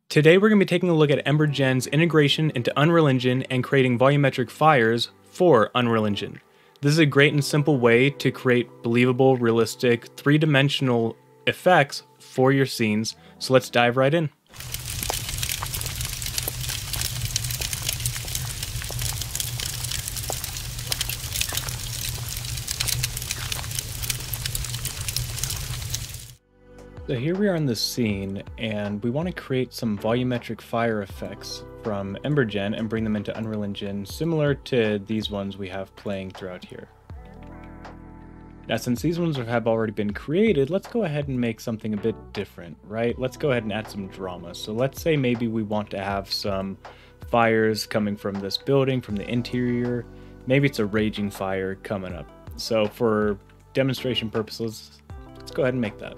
Today we're going to be taking a look at EmberGen's integration into Unreal Engine and creating volumetric fires for Unreal Engine. This is a great and simple way to create believable, realistic, three-dimensional effects for your scenes, so let's dive right in. So here we are in this scene, and we want to create some volumetric fire effects from EmberGen and bring them into Unreal Engine, similar to these ones we have playing throughout here. Now, since these ones have already been created, let's go ahead and make something a bit different, right? Let's go ahead and add some drama. So let's say maybe we want to have some fires coming from this building, from the interior. Maybe it's a raging fire coming up. So for demonstration purposes, let's go ahead and make that.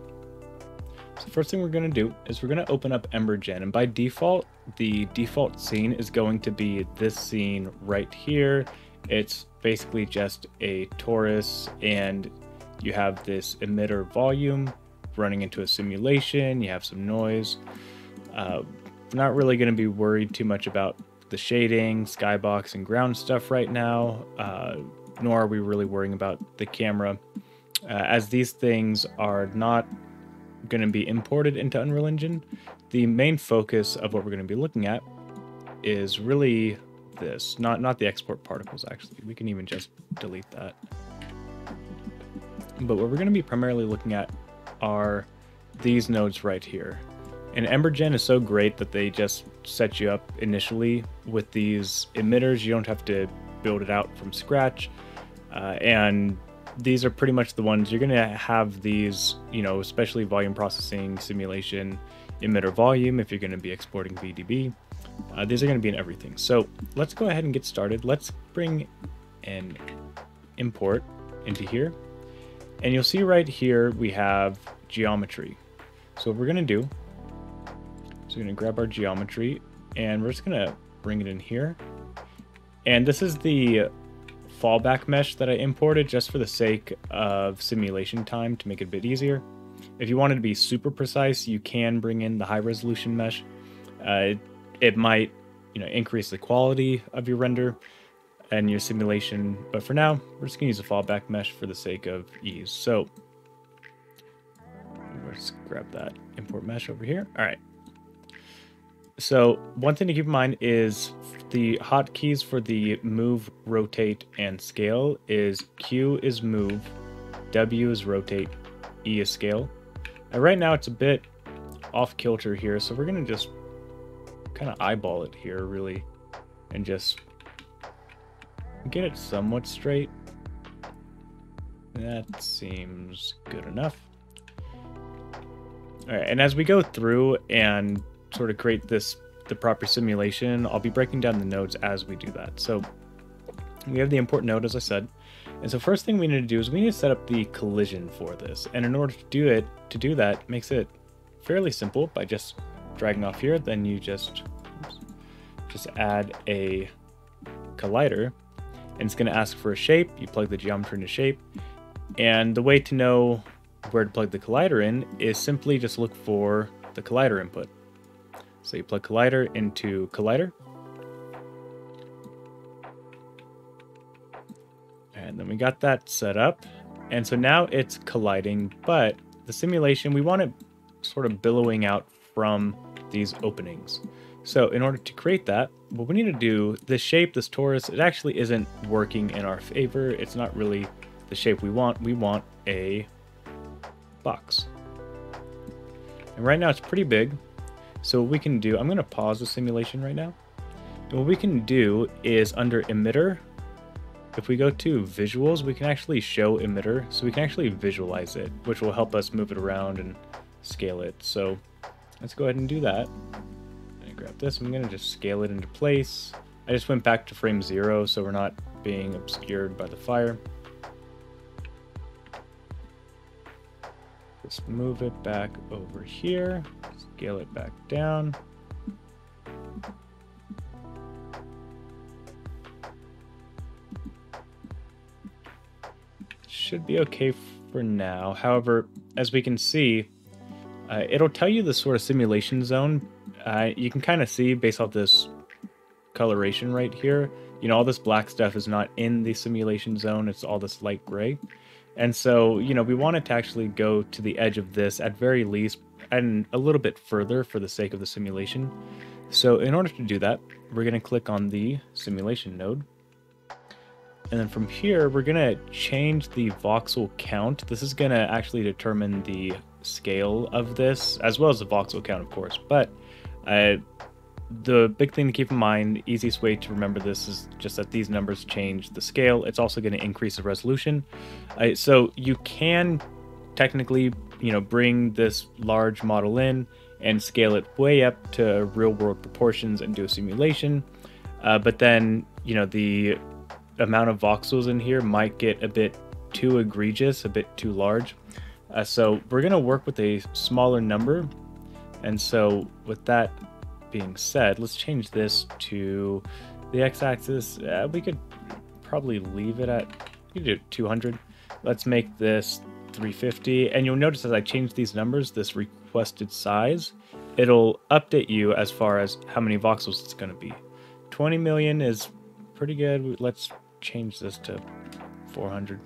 So first thing we're going to do is we're going to open up EmberGen, and by default, the default scene is going to be this scene right here. It's basically just a torus, and you have this emitter volume running into a simulation. You have some noise. We're not really going to be worried too much about the shading, skybox, and ground stuff right now, nor are we really worrying about the camera, as these things are not going to be imported into Unreal Engine. The main focus of what we're going to be looking at is really this, not the export particles. Actually, we can even just delete that. But what we're going to be primarily looking at are these nodes right here. And EmberGen is so great that they just set you up initially with these emitters. You don't have to build it out from scratch, and these are pretty much the ones you're going to have. These, especially volume processing, simulation, emitter volume, if you're going to be exporting VDB. These are going to be in everything. So let's go ahead and get started. Let's bring an import into here. And you'll see right here we have geometry. So what we're going to do is we're going to grab our geometry, and we're just going to bring it in here. And this is the fallback mesh that I imported just for the sake of simulation time to make it a bit easier. If you wanted to be super precise, you can bring in the high resolution mesh. It might, increase the quality of your render and your simulation, but for now, we're just gonna use a fallback mesh for the sake of ease. So let's grab that import mesh over here. All right. So one thing to keep in mind is the hotkeys for the move, rotate, and scale is Q is move, W is rotate, E is scale. And right now it's a bit off kilter here, so we're gonna just kind of eyeball it here really and just get it somewhat straight. That seems good enough. All right, and as we go through and sort of create the proper simulation, I'll be breaking down the nodes as we do that. So we have the import node, as I said, and so first thing we need to do is we need to set up the collision for this. And in order to do that makes it fairly simple by just dragging off here. Then you just add a collider, and it's going to ask for a shape. You plug the geometry into shape, and the way to know where to plug the collider in is simply just look for the collider input. So you plug collider into collider, and then we got that set up. And so now it's colliding, but the simulation, we want it sort of billowing out from these openings. So in order to create that, what we need to do, this shape, this torus, it actually isn't working in our favor. It's not really the shape we want. We want a box. And right now it's pretty big. So what we can do, I'm going to pause the simulation right now. And what we can do is under emitter, if we go to visuals, we can actually show emitter. So we can actually visualize it, which will help us move it around and scale it. So let's go ahead and do that. I'm going to grab this. I'm going to just scale it into place. I just went back to frame 0 so we're not being obscured by the fire. Just move it back over here, scale it back down. Should be okay for now. However, as we can see, It'll tell you the sort of simulation zone. You can kind of see based off this coloration right here, all this black stuff is not in the simulation zone. It's all this light gray. And so, we want it to actually go to the edge of this at very least and a little bit further for the sake of the simulation. So in order to do that, we're going to click on the simulation node. And then from here, we're going to change the voxel count. This is going to actually determine the scale of this, as well as the voxel count, of course. But the big thing to keep in mind, easiest way to remember this is just that these numbers change the scale. It's also going to increase the resolution. So you can technically, bring this large model in and scale it way up to real world proportions and do a simulation. But then, the amount of voxels in here might get a bit too egregious, a bit too large. So we're going to work with a smaller number. And so with that being said, let's change this to the x-axis. We could probably leave it at, we could do 200. Let's make this 350. And you'll notice as I change these numbers, this requested size, it'll update you as far as how many voxels it's going to be. 20 million is pretty good. Let's change this to 400.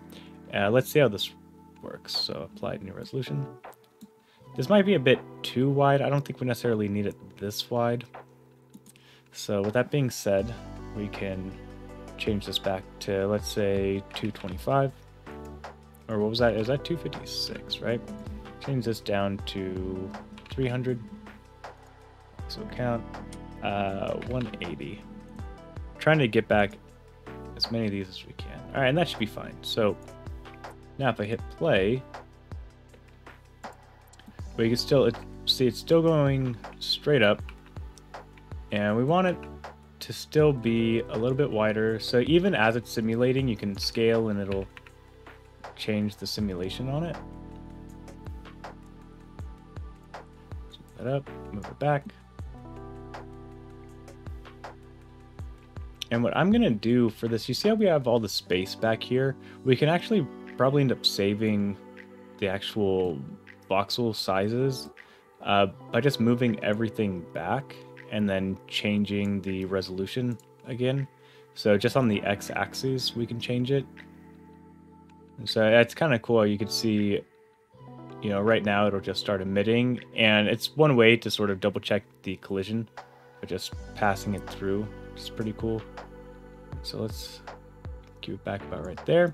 Let's see how this works. So apply new resolution. This might be a bit too wide. I don't think we necessarily need it this wide. So with that being said, we can change this back to, let's say, 225. Or what was that? Is that 256, right? Change this down to 300. So count 180. Trying to get back as many of these as we can. All right, and that should be fine. So now if I hit play, but you can still see it's still going straight up, and we want it to still be a little bit wider. So even as it's simulating, you can scale and it'll change the simulation on it. Move that up, move it back. And what I'm going to do for this, you see how we have all the space back here? We can actually probably end up saving the actual voxel sizes by just moving everything back and then changing the resolution again. So just on the x-axis, we can change it. And so that's kind of cool. You can see, right now it'll just start emitting, and it's one way to sort of double check the collision by just passing it through, which is pretty cool. So let's keep it back about right there.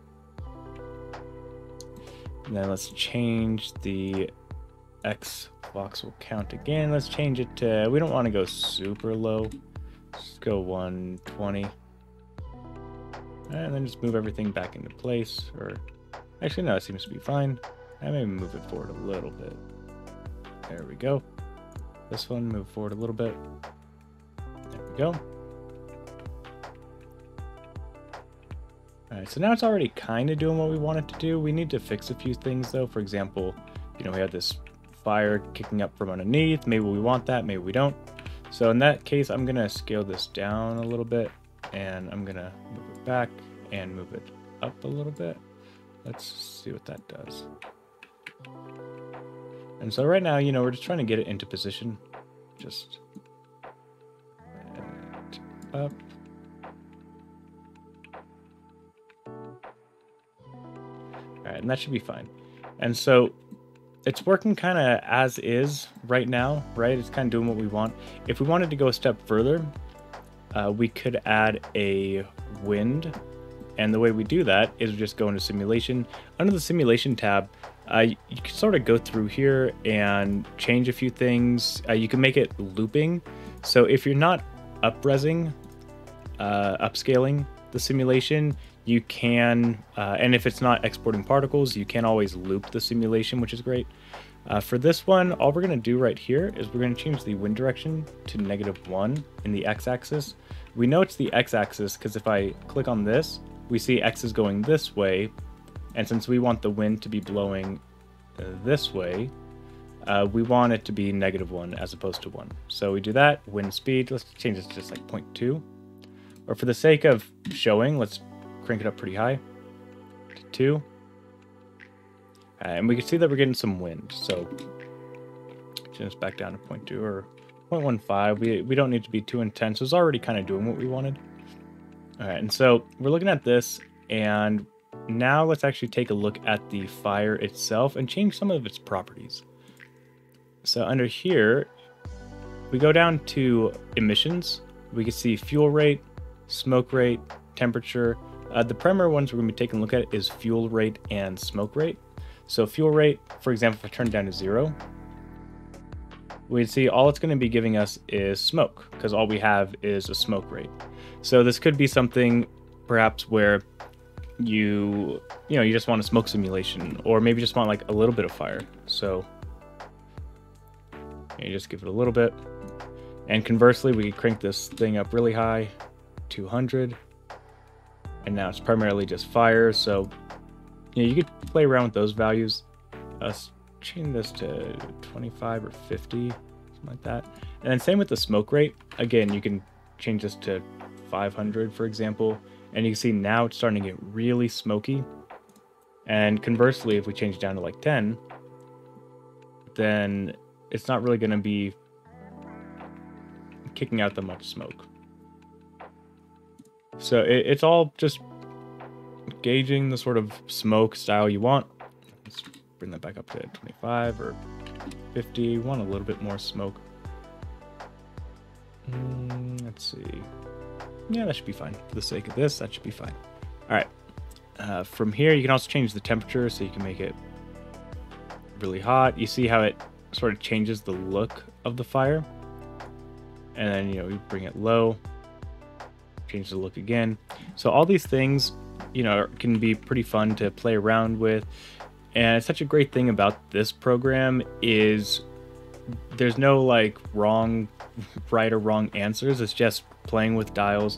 And then let's change the X voxel count again. Let's change it to, we don't want to go super low. Let's go 120. And then just move everything back into place. Or actually, no, it seems to be fine. I maybe move it forward a little bit. There we go. This one, move forward a little bit. There we go. Alright, so now it's already kind of doing what we want it to do. We need to fix a few things though. For example, we have this fire kicking up from underneath. Maybe we want that, maybe we don't. So in that case, I'm going to scale this down a little bit, and I'm going to move it back and move it up a little bit. Let's see what that does. And so right now, we're just trying to get it into position. Just up. Alright, and that should be fine. And so it's working kind of as is right now, right? It's kind of doing what we want. If we wanted to go a step further, we could add a wind. And the way we do that is we just go into simulation. Under the simulation tab, you can sort of go through here and change a few things. You can make it looping. So if you're not upscaling the simulation, you can, and if it's not exporting particles, you can always loop the simulation, which is great. For this one, all we're going to do right here is we're going to change the wind direction to -1 in the x-axis. We know it's the x-axis because if I click on this, we see x is going this way, and since we want the wind to be blowing this way, we want it to be -1 as opposed to 1. So we do that. Wind speed, let's change this to just like 0.2. Or for the sake of showing, let's crank it up pretty high to 2. And we can see that we're getting some wind. So Change this back down to 0.2 or 0.15. We don't need to be too intense. It was already kind of doing what we wanted. All right, and so we're looking at this, and now let's actually take a look at the fire itself and change some of its properties. So under here, we go down to emissions. We can see fuel rate, smoke rate, temperature. The primary ones we're going to be taking a look at is fuel rate and smoke rate. So fuel rate, for example, if I turn it down to 0, we'd see all it's going to be giving us is smoke, because all we have is a smoke rate. So this could be something perhaps where you just want a smoke simulation, or maybe just want like a little bit of fire. So you just give it a little bit. And conversely, we could crank this thing up really high, 200. And now it's primarily just fire. So you could play around with those values. Change this to 25 or 50, something like that. And then same with the smoke rate. Again, you can change this to 500, for example. And you can see now it's starting to get really smoky. And conversely, if we change it down to like 10, then it's not really going to be kicking out that much smoke. So it's all just gauging the sort of smoke style you want. Let's bring that back up to 25 or 50. Want a little bit more smoke. Let's see. Yeah, that should be fine. For the sake of this, that should be fine. All right. From here, you can also change the temperature, so you can make it really hot. You see how it sort of changes the look of the fire. And then, you bring it low, change the look again. So all these things, can be pretty fun to play around with. And it's such a great thing about this program is there's no like right or wrong answers. It's just playing with dials.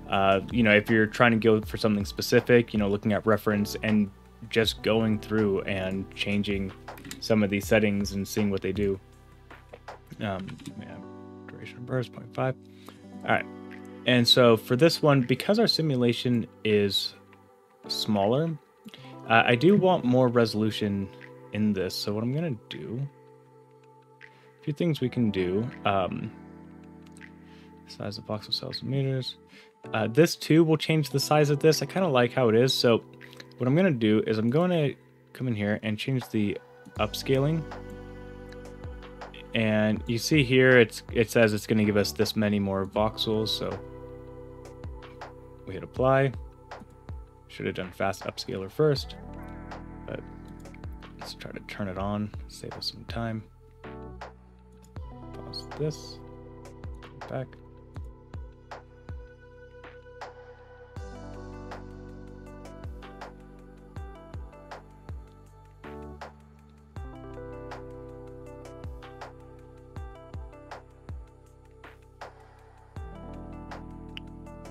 If you're trying to go for something specific, looking at reference and just going through and changing some of these settings and seeing what they do. Duration of burst 0.5. All right. And so for this one, because our simulation is smaller, I do want more resolution in this. So what I'm going to do, a few things we can do. Size of voxel cells in meters. This too will change the size of this. I kind of like how it is. So what I'm going to do is I'm going to come in here and change the upscaling. And you see here, it says it's going to give us this many more voxels. So we hit apply. Should have done fast upscaler first, but let's try to turn it on, save us some time. Pause this, back.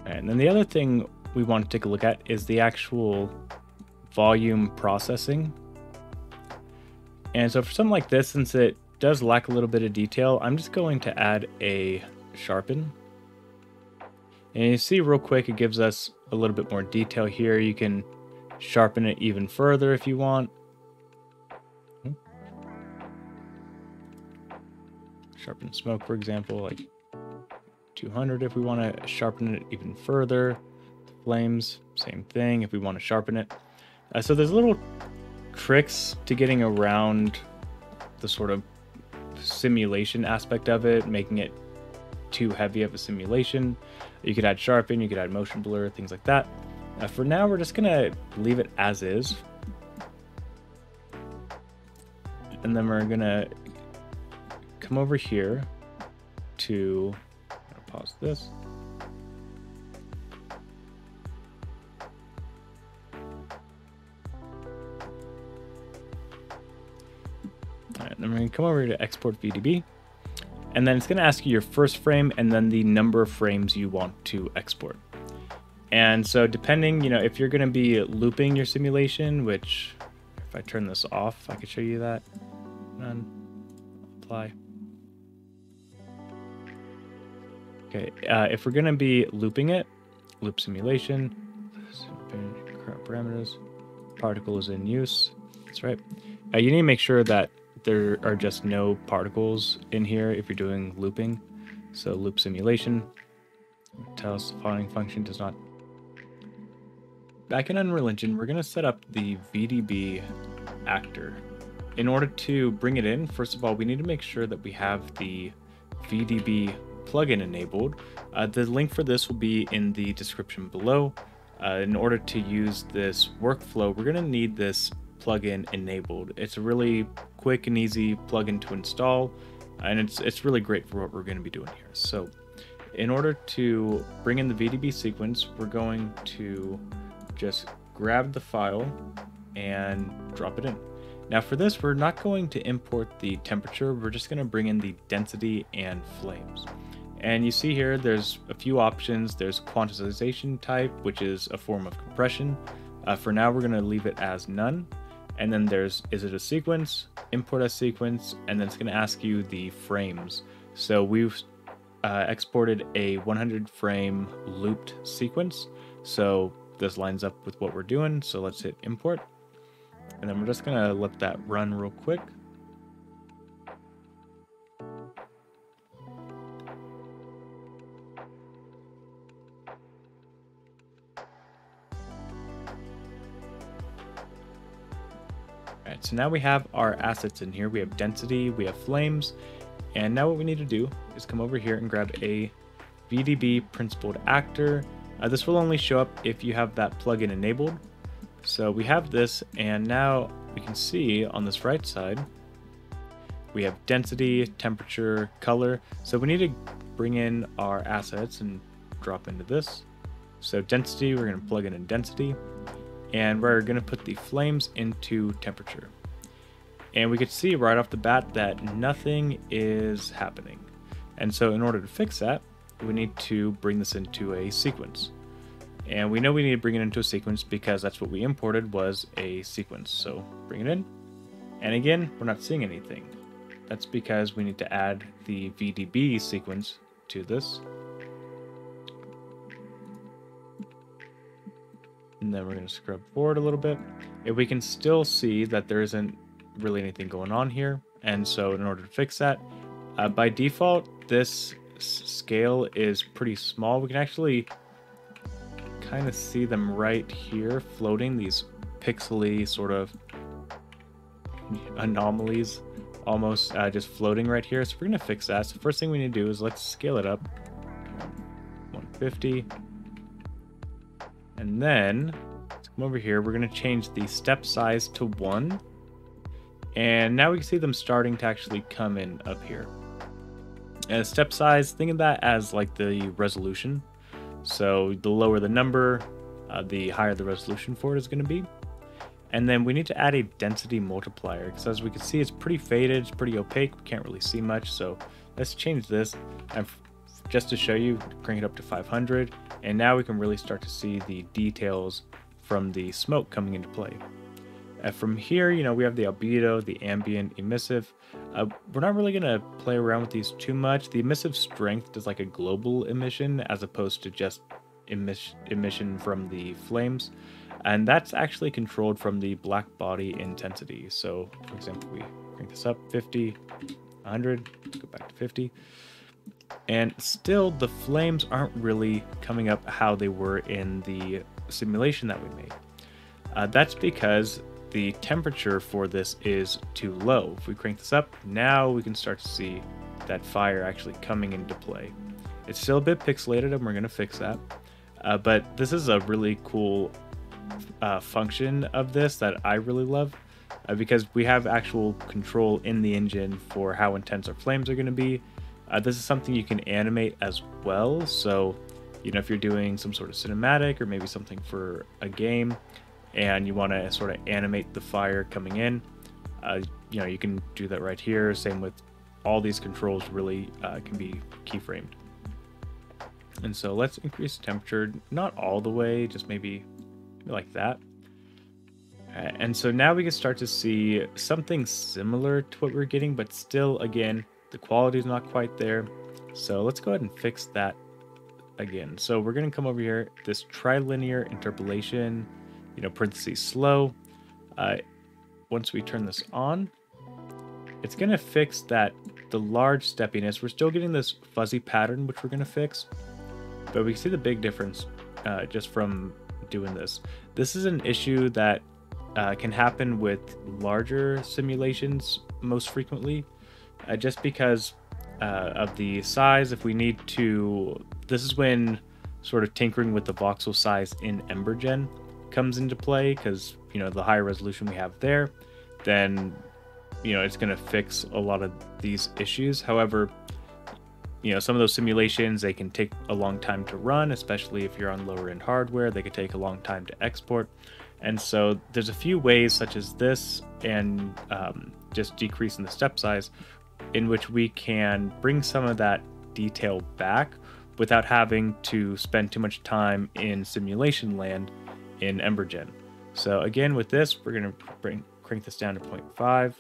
And then the other thing we want to take a look at is the actual volume processing. And so for something like this, since it does lack a little bit of detail, I'm just going to add a sharpen. And you see real quick, it gives us a little bit more detail here. You can sharpen it even further if you want. Sharpen smoke, for example, like 200 if we want to sharpen it even further. Flames, same thing if we want to sharpen it. So there's little tricks to getting around the sort of simulation aspect of it, making it too heavy of a simulation. You could add sharpen, you could add motion blur, things like that. For now, we're just gonna leave it as is. And then we're gonna come over here to pause this. All right, then we're going to come over to export VDB, and then it's going to ask you your first frame and then the number of frames you want to export. And so depending, if you're going to be looping your simulation, which if I turn this off, I could show you that. None. Apply. Okay, if we're going to be looping it, loop simulation, current parameters, particle is in use. That's right. You need to make sure that there are just no particles in here if you're doing looping. So loop simulation tells the following function does not. Back in Unreal Engine, we're going to set up the VDB Actor. In order to bring it in, first of all, we need to make sure that we have the VDB plugin enabled. The link for this will be in the description below. In order to use this workflow, we're going to need this plugin enabled. It's a really quick and easy plugin to install, and it's really great for what we're going to be doing here. So in order to bring in the VDB sequence, we're going to just grab the file and drop it in. Now for this, we're not going to import the temperature, we're just going to bring in the density and flames. And you see here, there's a few options. There's quantization type, which is a form of compression. For now, we're going to leave it as none. And then there's, is it a sequence, import as sequence, and then it's going to ask you the frames. So we've exported a 100 frame looped sequence. So this lines up with what we're doing. So let's hit import. And then we're just going to let that run real quick. Alright, so now we have our assets in here. We have density, we have flames, and now what we need to do is come over here and grab a VDB principled actor. This will only show up if you have that plugin enabled. So we have this, and now we can see on this right side, we have density, temperature, color. So we need to bring in our assets and drop into this. So density, we're going to plug in density, and we're going to put the flames into temperature. And we could see right off the bat that nothing is happening. And so in order to fix that, we need to bring this into a sequence. And we know we need to bring it into a sequence because that's what we imported was a sequence. So bring it in. And again, we're not seeing anything. That's because we need to add the VDB sequence to this. And then we're going to scrub forward a little bit. And we can still see that there isn't really anything going on here. And so in order to fix that, by default, this scale is pretty small. We can actually kind of see them right here floating, these pixely sort of anomalies almost just floating right here. So we're going to fix that. So first thing we need to do is let's scale it up 150. And then let's come over here. We're going to change the step size to 1. And now we can see them starting to actually come in up here. And step size, think of that as like the resolution. So the lower the number, the higher the resolution for it is going to be. And then we need to add a density multiplier because as we can see, it's pretty faded, it's pretty opaque. We can't really see much. So let's change this. And just to show you, crank it up to 500. And now we can really start to see the details from the smoke coming into play. From here, you know, we have the albedo, the ambient, emissive. We're not really going to play around with these too much. The emissive strength does like a global emission as opposed to just emission from the flames. And that's actually controlled from the black body intensity. So, for example, we crank this up 50, 100, go back to 50. And still, the flames aren't really coming up how they were in the simulation that we made. That's because the temperature for this is too low. If we crank this up, now we can start to see that fire actually coming into play. It's still a bit pixelated and we're going to fix that. But this is a really cool function of this that I really love because we have actual control in the engine for how intense our flames are going to be. This is something you can animate as well. So, you know, if you're doing some sort of cinematic or maybe something for a game, and you want to sort of animate the fire coming in, you know, you can do that right here. Same with all these controls really can be keyframed. And so let's increase the temperature, not all the way, just maybe like that. And so now we can start to see something similar to what we're getting, but still, again, the quality is not quite there. So let's go ahead and fix that again. So we're going to come over here, this trilinear interpolation, you know, parentheses slow. Once we turn this on, it's going to fix the large steppiness. We're still getting this fuzzy pattern, which we're going to fix, but we can see the big difference just from doing this. This is an issue that can happen with larger simulations most frequently, just because of the size. If we need to, this is when sort of tinkering with the voxel size in EmberGen comes into play, because the higher resolution we have there, then it's going to fix a lot of these issues. However, some of those simulations, they can take a long time to run, especially if you're on lower end hardware. They could take a long time to export. And so there's a few ways, such as this and just decreasing the step size, in which we can bring some of that detail back without having to spend too much time in simulation land in EmberGen. So again, with this, we're going to crank this down to 0.5.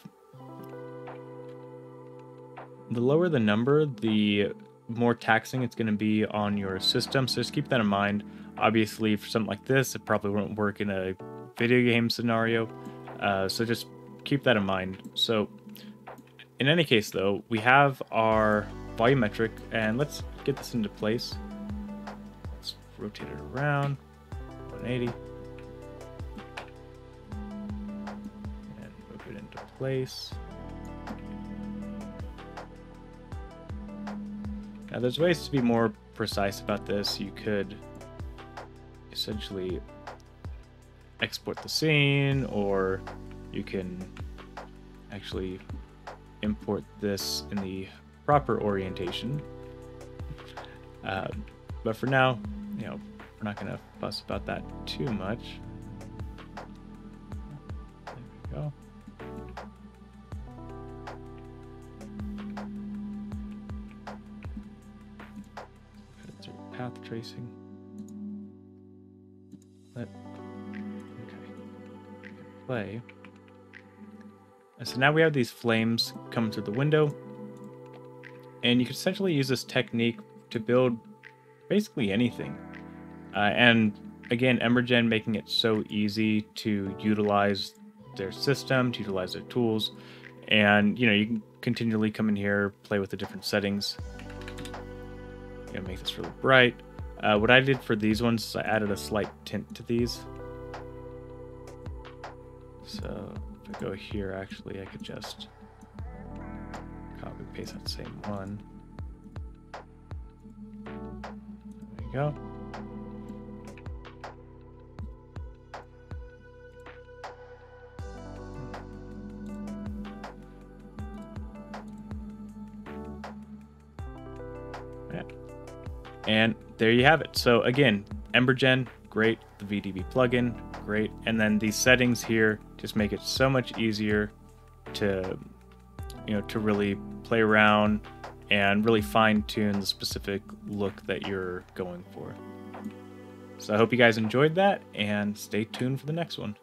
The lower the number, the more taxing it's going to be on your system. So just keep that in mind. Obviously, for something like this, it probably won't work in a video game scenario. So just keep that in mind. So in any case, though, we have our volumetric, and let's get this into place. Let's rotate it around 180 and move it into place. Now, there's ways to be more precise about this. You could essentially export the scene, or you can actually import this in the proper orientation. But for now, we're not going to fuss about that too much. There we go. Path tracing. Okay. Play. And so now we have these flames coming through the window, and you can essentially use this technique to build basically anything. And again, EmberGen making it so easy to utilize their system, to utilize their tools, and you can continually come in here, play with the different settings. Gonna make this really bright. What I did for these ones is I added a slight tint to these. So if I go here, actually, I could just copy and paste that same one. There we go. And there you have it. So again, EmberGen, great. The VDB plugin, great. And then these settings here just make it so much easier to, to really play around and really fine tune the specific look that you're going for. So I hope you guys enjoyed that, and stay tuned for the next one.